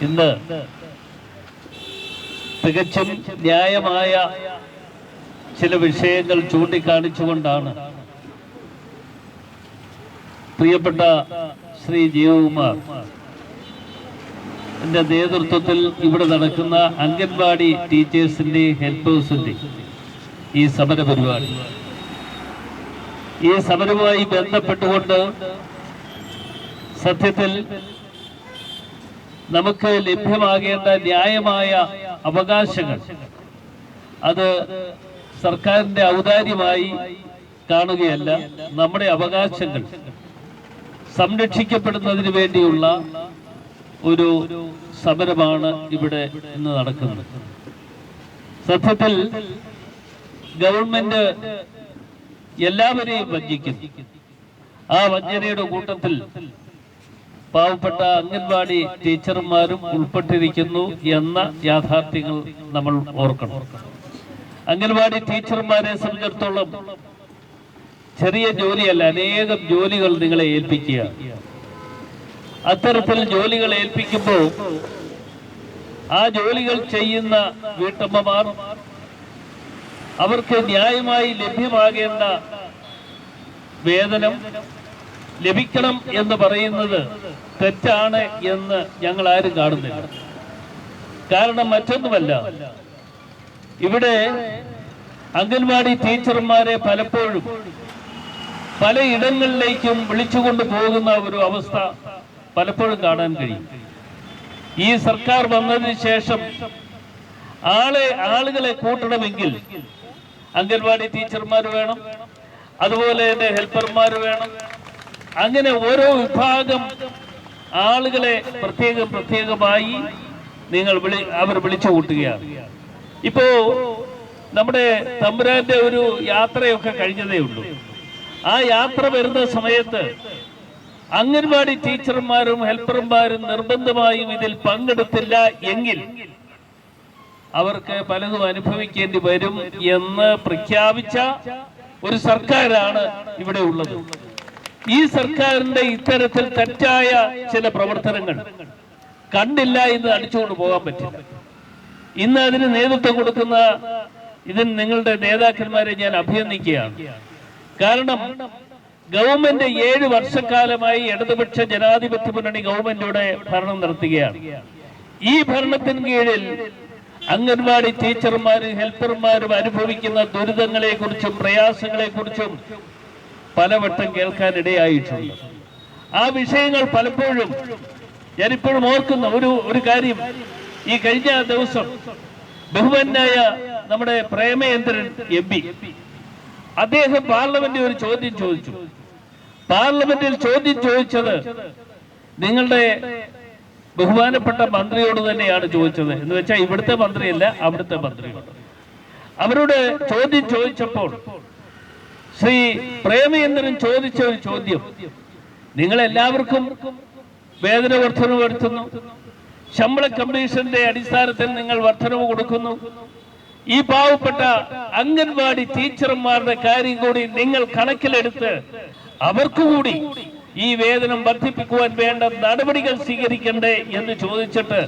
ഇന്ന് തികച്ചും ന്യായമായ ചില വിഷയങ്ങൾ ചൂണ്ടിക്കാണിച്ചുകൊണ്ടാണ് പ്രിയപ്പെട്ട ശ്രീ ജീവകുമാർ എന്റെ നേതൃത്വത്തിൽ ഇവിടെ നടക്കുന്ന അംഗൻവാടി ടീച്ചേഴ്സിന്റെ ഹെൽപ്പേഴ്സിന്റെ ഈ സമര പരിപാടി, ഈ സമരവുമായി ബന്ധപ്പെട്ടുകൊണ്ട് സത്യത്തിൽ നമുക്ക് ലഭ്യമാകേണ്ട ന്യായമായ അവകാശങ്ങൾ അത് സർക്കാരിന്റെ ഔദാര്യമായി കാണുകയല്ല, നമ്മുടെ അവകാശങ്ങൾ സംരക്ഷിക്കപ്പെടുന്നതിന് വേണ്ടിയുള്ള ഒരു സമരമാണ് ഇവിടെ ഇന്ന് നടക്കുന്നത്. സത്യത്തിൽ ഗവൺമെന്റ് എല്ലാവരെയും വഞ്ചിക്കുന്നു. ആ വഞ്ചനയുടെ കൂട്ടത്തിൽ പാവപ്പെട്ട അംഗൻവാടി ടീച്ചർമാരും ഉൾപ്പെട്ടിരിക്കുന്നു എന്ന യാഥാർത്ഥ്യങ്ങൾ നമ്മൾ ഓർക്കണം. അംഗൻവാടി ടീച്ചർമാരെ സംബന്ധിച്ചിടത്തോളം ചെറിയ ജോലിയല്ല, അനേകം ജോലികൾ നിങ്ങളെ ഏൽപ്പിക്കുക. അത്തരത്തിൽ ജോലികൾ ഏൽപ്പിക്കുമ്പോൾ ആ ജോലികൾ ചെയ്യുന്ന വീട്ടമ്മമാർ അവർക്ക് ന്യായമായി ലഭ്യമാകേണ്ട വേതനം ലഭിക്കണം എന്ന് പറയുന്നത് തെറ്റാണ് എന്ന് ഞങ്ങൾ ആരും കാണുന്നില്ല. കാരണം മറ്റൊന്നുമല്ല, ഇവിടെ അംഗൻവാടി ടീച്ചർമാരെ പലപ്പോഴും പലയിടങ്ങളിലേക്കും വിളിച്ചുകൊണ്ട് പോകുന്ന ഒരു അവസ്ഥ പലപ്പോഴും കാണാൻ കഴിയും. ഈ സർക്കാർ വന്നതിന് ശേഷം ആളുകളെ കൂട്ടണമെങ്കിൽ അംഗൻവാടി ടീച്ചർമാർ വേണം, അതുപോലെ തന്നെ ഹെൽപ്പർമാർ വേണം. അങ്ങനെ ഓരോ വിഭാഗം ആളുകളെ പ്രത്യേകമായി അവർ വിളിച്ചു കൂട്ടുകയാണ്. ഇപ്പോ നമ്മുടെ തമ്പുരാന്റെ ഒരു യാത്രയൊക്കെ കഴിഞ്ഞതേ ഉള്ളൂ. ആ യാത്ര വരുന്ന സമയത്ത് അംഗൻവാടി ടീച്ചർമാരും ഹെൽപ്പർമാരും നിർബന്ധമായും ഇതിൽ പങ്കെടുത്തില്ല എങ്കിൽ അവർക്ക് പലതും അനുഭവിക്കേണ്ടി വരും എന്ന് പ്രഖ്യാപിച്ച ഒരു സർക്കാരാണ് ഇവിടെ ഉള്ളത്. ഈ സർക്കാരിന്റെ ഇത്തരത്തിൽ തെറ്റായ ചില പ്രവർത്തനങ്ങൾ കണ്ടില്ല എന്ന് അടിച്ചുകൊണ്ട് പോകാൻ പറ്റില്ല. ഇന്ന് അതിന് നേതൃത്വം കൊടുക്കുന്ന ഇതിന് നിങ്ങളുടെ നേതാക്കന്മാരെ ഞാൻ അഭിനന്ദിക്കുകയാണ്. കാരണം ഗവൺമെന്റ് 7 വർഷക്കാലമായി ഇടതുപക്ഷ ജനാധിപത്യ മുന്നണി ഗവൺമെന്റിലൂടെ ഭരണം നടത്തുകയാണ്. ഈ ഭരണത്തിന് കീഴിൽ അംഗൻവാടി ടീച്ചർമാരും ഹെൽപ്പർമാരും അനുഭവിക്കുന്ന ദുരിതങ്ങളെ കുറിച്ചും പ്രയാസങ്ങളെ കുറിച്ചും പലവട്ടം കേൾക്കാനിടയായിട്ടുണ്ട്. ആ വിഷയങ്ങൾ പലപ്പോഴും ഞാനിപ്പോഴും ഓർക്കുന്ന ഒരു കാര്യം, ഈ കഴിഞ്ഞ ദിവസം ബഹുമാന്യനായ നമ്മുടെ പ്രേമചന്ദ്രൻ MP അദ്ദേഹം പാർലമെന്റിൽ ഒരു ചോദ്യം ചോദിച്ചു. പാർലമെന്റിൽ ചോദ്യം ചോദിച്ചത് നിങ്ങളുടെ ബഹുമാനപ്പെട്ട മന്ത്രിയോട് തന്നെയാണ് ചോദിച്ചത്. എന്ന് വെച്ചാൽ ഇവിടുത്തെ മന്ത്രിയല്ല, അവിടുത്തെ മന്ത്രിയോട്. അവരോട് ചോദ്യം ചോദിച്ചപ്പോൾ ശ്രീ പ്രേമചന്ദ്രൻ ചോദിച്ച ഒരു ചോദ്യം, നിങ്ങൾ എല്ലാവർക്കും വേതന വർധനവ് വരുത്തുന്നു, ശമ്പള കമ്മീഷന്റെ അടിസ്ഥാനത്തിൽ നിങ്ങൾ വർധനവ് കൊടുക്കുന്നു, ഈ പാവപ്പെട്ട അംഗൻവാടി ടീച്ചർമാരുടെ കാര്യം കൂടി നിങ്ങൾ കണക്കിലെടുത്ത് അവർക്കുകൂടി ഈ വേതനം വർദ്ധിപ്പിക്കുവാൻ വേണ്ട നടപടികൾ സ്വീകരിക്കണ്ടേ എന്ന് ചോദിച്ചിട്ട്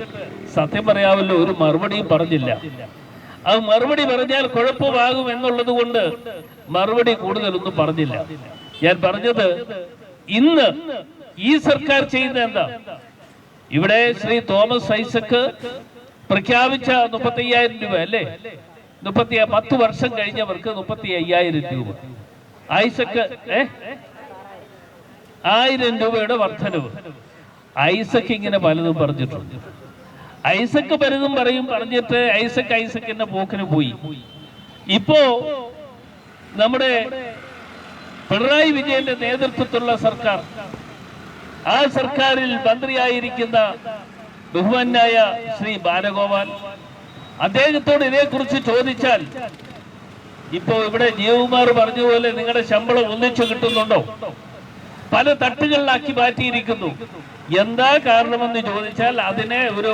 സത്യം പറയാമല്ലോ ഒരു മറുപടിയും പറഞ്ഞില്ല. അത് മറുപടി പറഞ്ഞാൽ കുഴപ്പമാകും എന്നുള്ളത് കൊണ്ട് മറുപടി കൂടുതലൊന്നും പറഞ്ഞില്ല. ഞാൻ പറഞ്ഞത് ഇന്ന് ഈ സർക്കാർ ചെയ്യുന്ന എന്താ, ഇവിടെ ശ്രീ തോമസ് ഐസക് പ്രഖ്യാപിച്ച 35,000 രൂപ അല്ലേ, 10 വർഷം കഴിഞ്ഞവർക്ക് 35,000 രൂപ. ഐസക് 1000 രൂപയുടെ വർധനവ്. ഐസക് ഇങ്ങനെ പലതും പറഞ്ഞിട്ടുണ്ട്. ഐസക് പലതും പറഞ്ഞിട്ട് ഐസക്കിന്റെ പോക്കിന് പോയി. ഇപ്പോ നമ്മുടെ പിണറായി വിജയന്റെ നേതൃത്വത്തിലുള്ള സർക്കാർ, ആ സർക്കാരിൽ മന്ത്രിയായിരിക്കുന്ന ബഹുമാനായ ശ്രീ ബാലഗോപാൽ, അദ്ദേഹത്തോട് ഇതേക്കുറിച്ച് ചോദിച്ചാൽ ഇപ്പോ ഇവിടെ ജീവകുമാർ പറഞ്ഞ പോലെ നിങ്ങളുടെ ശമ്പളം ഒന്നിച്ചു കിട്ടുന്നുണ്ടോ? പല തട്ടുകളിലാക്കി മാറ്റിയിരിക്കുന്നു. എന്താ കാരണമെന്ന് ചോദിച്ചാൽ അതിന് ഒരു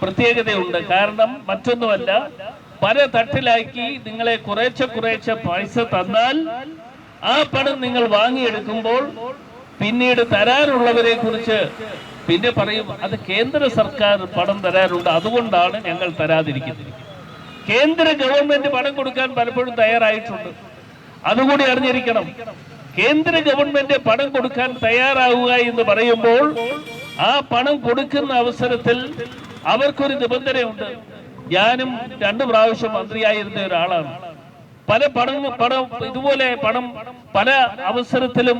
പ്രത്യേകതയുണ്ട്. കാരണം മറ്റൊന്നുമല്ല, പല തട്ടിലാക്കി നിങ്ങളെ കുറേശ്ശെ പൈസ തന്നാൽ ആ പണം നിങ്ങൾ വാങ്ങിയെടുക്കുമ്പോൾ പിന്നീട് തരാനുള്ളവരെ കുറിച്ച് പിന്നെ പറയും അത് കേന്ദ്ര സർക്കാർ പണം തരാനുണ്ട്, അതുകൊണ്ടാണ് ഞങ്ങൾ തരാതിരിക്കുന്നത്. കേന്ദ്ര ഗവൺമെന്റ് പണം കൊടുക്കാൻ പലപ്പോഴും തയ്യാറായിട്ടുണ്ട്, അതുകൂടി അറിഞ്ഞിരിക്കണം. കേന്ദ്ര ഗവൺമെന്റ് പണം കൊടുക്കാൻ തയ്യാറാവുക എന്ന് പറയുമ്പോൾ ആ പണം കൊടുക്കുന്ന അവസരത്തിൽ അവർക്കൊരു നിബന്ധനയുണ്ട്. ഞാനും 2 പ്രാവശ്യം മന്ത്രിയായിരുന്ന ഒരാളാണ്. പണം ഇതുപോലെ പണം പല അവസരത്തിലും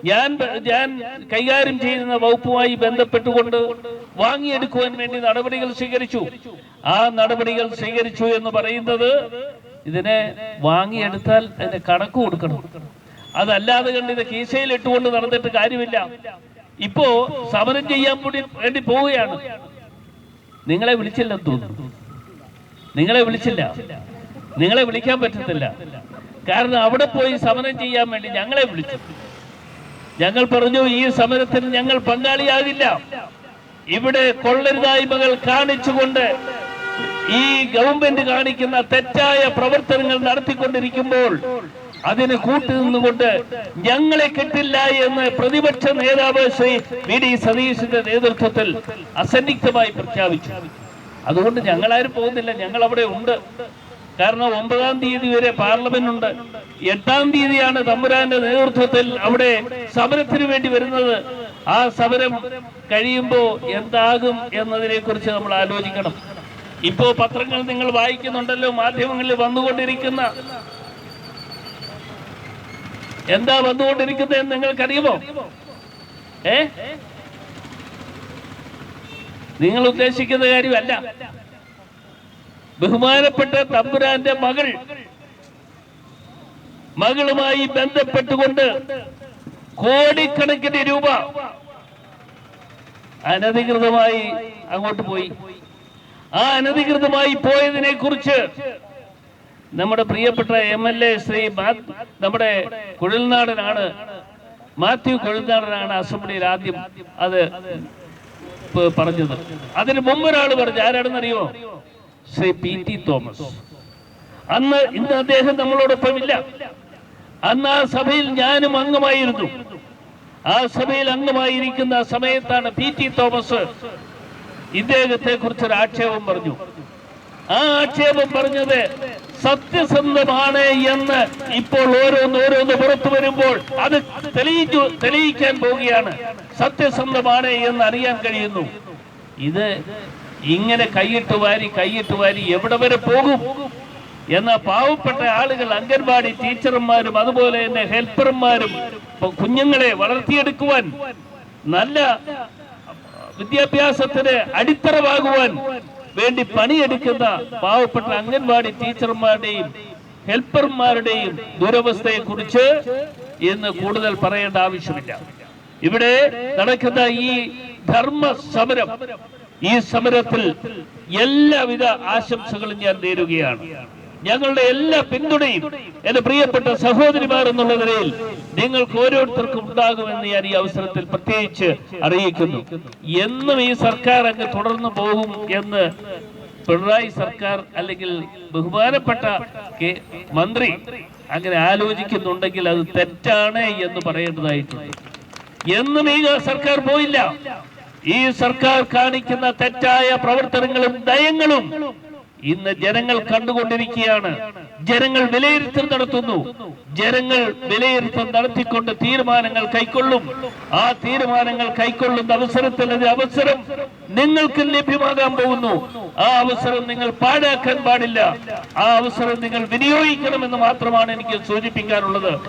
ഞാൻ കൈകാര്യം ചെയ്യുന്ന വകുപ്പുമായി ബന്ധപ്പെട്ടുകൊണ്ട് വാങ്ങിയെടുക്കുവാൻ വേണ്ടി നടപടികൾ സ്വീകരിച്ചു. ആ നടപടികൾ സ്വീകരിച്ചു എന്ന് പറയുന്നത് ഇതിനെ വാങ്ങിയെടുത്താൽ അതിന്റെ കണക്ക് കൊടുക്കണം. അതല്ലാതെ കണ്ട് ഇത് കീശയിൽ ഇട്ടുകൊണ്ട് നടന്നിട്ട് കാര്യമില്ല. ഇപ്പോ സമരം ചെയ്യാൻ വേണ്ടി പോവുകയാണ്. നിങ്ങളെ വിളിച്ചില്ലെന്ന് തോന്നുന്നു. നിങ്ങളെ വിളിച്ചില്ല, നിങ്ങളെ വിളിക്കാൻ പറ്റത്തില്ല. കാരണം അവിടെ പോയി സമരം ചെയ്യാൻ വേണ്ടി ഞങ്ങളെ വിളിച്ചു. ഞങ്ങൾ പറഞ്ഞു ഈ സമരത്തിന് ഞങ്ങൾ പങ്കാളിയാകില്ല. ഇവിടെ കൊള്ളരുതായ്മകൾ കാണിച്ചുകൊണ്ട് ഈ ഗവൺമെന്റ് കാണിക്കുന്ന തെറ്റായ പ്രവർത്തനങ്ങൾ നടത്തിക്കൊണ്ടിരിക്കുമ്പോൾ അതിന് കൂട്ടുനിന്നുകൊണ്ട് ഞങ്ങളെ കിട്ടില്ല എന്ന് പ്രതിപക്ഷ നേതാവ് ശ്രീ വി.ഡി. സതീശന്റെ നേതൃത്വത്തിൽ അസന്നിഗ്ധമായി പ്രഖ്യാപിച്ചു. അതുകൊണ്ട് ഞങ്ങളാരും പോകുന്നില്ല, ഞങ്ങൾ അവിടെ ഉണ്ട്. കാരണം 9-ാം തീയതി വരെ പാർലമെന്റ് ഉണ്ട്. 8-ാം തീയതിയാണ് തമ്പുരാന്റെ നേതൃത്വത്തിൽ അവിടെ സമരത്തിന് വേണ്ടി വരുന്നത്. ആ സമരം കഴിയുമ്പോ എന്താകും എന്നതിനെ കുറിച്ച് നമ്മൾ ആലോചിക്കണം. ഇപ്പോ പത്രങ്ങൾ നിങ്ങൾ വായിക്കുന്നുണ്ടല്ലോ, മാധ്യമങ്ങളിൽ വന്നുകൊണ്ടിരിക്കുന്ന എന്താ വന്നുകൊണ്ടിരിക്കുന്നതെന്ന് നിങ്ങൾക്കറിയുമോ? നിങ്ങൾ ഉദ്ദേശിക്കുന്ന കാര്യമല്ല. ബഹുമാനപ്പെട്ട തമ്പുരാന്റെ മകളുമായി ബന്ധപ്പെട്ടുകൊണ്ട് കോടിക്കണക്കിന് രൂപ അനധികൃതമായി അങ്ങോട്ട് പോയി. ആ അനധികൃതമായി പോയതിനെ കുറിച്ച് നമ്മുടെ പ്രിയപ്പെട്ട MLA ശ്രീ നമ്മുടെ കുഴൽനാടനാണ്, മാത്യു കുഴൽനാടനാണ് അസംബ്ലിയിൽ ആദ്യം അത് പറഞ്ഞത്. അതിന് മുമ്പ് ഒരാൾ പറഞ്ഞു, ആരാണെന്നറിയുമോ? ശ്രീ P.T. തോമസ്. ഇന്ന് അദ്ദേഹം നമ്മളോടൊപ്പം ഇല്ല. അന്ന് ആ സഭയിൽ ഞാനും അംഗമായിരുന്നു. ആ സഭയിൽ അംഗമായിരിക്കുന്ന സമയത്താണ് P.T. തോമസ് ഇദ്ദേഹത്തെ കുറിച്ചൊരു ആക്ഷേപം പറഞ്ഞു. ആ ആക്ഷേപം പറഞ്ഞത് സത്യസന്ധമാണ് എന്ന് ഇപ്പോൾ ഓരോന്ന് പുറത്തു വരുമ്പോൾ അത് തെളിയിക്കാൻ പോവുകയാണ്. സത്യസന്ധമാണ് എന്ന് അറിയാൻ കഴിയുന്നു. ഇത് ഇങ്ങനെ കൈയിട്ട് വാരി എവിടെ വരെ പോകും എന്ന പാവപ്പെട്ട ആളുകൾ, അംഗൻവാടി ടീച്ചർമാരും അതുപോലെ തന്നെ ഹെൽപ്പർമാരും കുഞ്ഞുങ്ങളെ വളർത്തിയെടുക്കുവാൻ, നല്ല വിദ്യാഭ്യാസത്തിന് അടിത്തറവാകുവാൻ വേണ്ടി പണിയെടുക്കുന്ന പാവപ്പെട്ട അംഗൻവാടി ടീച്ചർമാരുടെയും ഹെൽപ്പർമാരുടെയും ദുരവസ്ഥയെ കുറിച്ച് ഇന്ന് കൂടുതൽ പറയേണ്ട ആവശ്യമില്ല. ഇവിടെ നടക്കുന്ന ഈ ധർമ്മ സമരം, ഈ സമരത്തിൽ എല്ലാവിധ ആശംസകളും ഞാൻ നേരുകയാണ്. ഞങ്ങളുടെ എല്ലാ പിന്തുണയും എന്റെ പ്രിയപ്പെട്ട സഹോദരിമാർ എന്നുള്ള നിലയിൽ നിങ്ങൾക്ക് ഓരോരുത്തർക്കും ഉണ്ടാകുമെന്ന് ഞാൻ ഈ അവസരത്തിൽ പ്രത്യേകിച്ച് അറിയിക്കുന്നു. എന്നും ഈ സർക്കാർ അങ്ങ് തുടർന്നു പോകും എന്ന് പിണറായി സർക്കാർ അല്ലെങ്കിൽ ബഹുമാനപ്പെട്ട മന്ത്രി അങ്ങനെ ആലോചിക്കുന്നുണ്ടെങ്കിൽ അത് തെറ്റാണ് എന്ന് പറയേണ്ടതായിട്ടുണ്ട്. എന്നും ഈ സർക്കാർ പോയില്ല. ഈ സർക്കാർ കാണിക്കുന്ന തെറ്റായ പ്രവർത്തനങ്ങളും നയങ്ങളും ഇന്ന് ജനങ്ങൾ കണ്ടുകൊണ്ടിരിക്കുകയാണ്. ജനങ്ങൾ വിലയിരുത്തൽ നടത്തുന്നു. ജനങ്ങൾ വിലയിരുത്തൽ നടത്തിക്കൊണ്ട് തീരുമാനങ്ങൾ കൈക്കൊള്ളും. ആ തീരുമാനങ്ങൾ കൈക്കൊള്ളുന്ന അവസരത്തിൽ അവസരം നിങ്ങൾക്ക് ലഭ്യമാകാൻ പോകുന്നു. ആ അവസരം നിങ്ങൾ പാഴാക്കാൻ പാടില്ല. ആ അവസരം നിങ്ങൾ വിനിയോഗിക്കണമെന്ന് മാത്രമാണ് എനിക്ക് സൂചിപ്പിക്കാനുള്ളത്.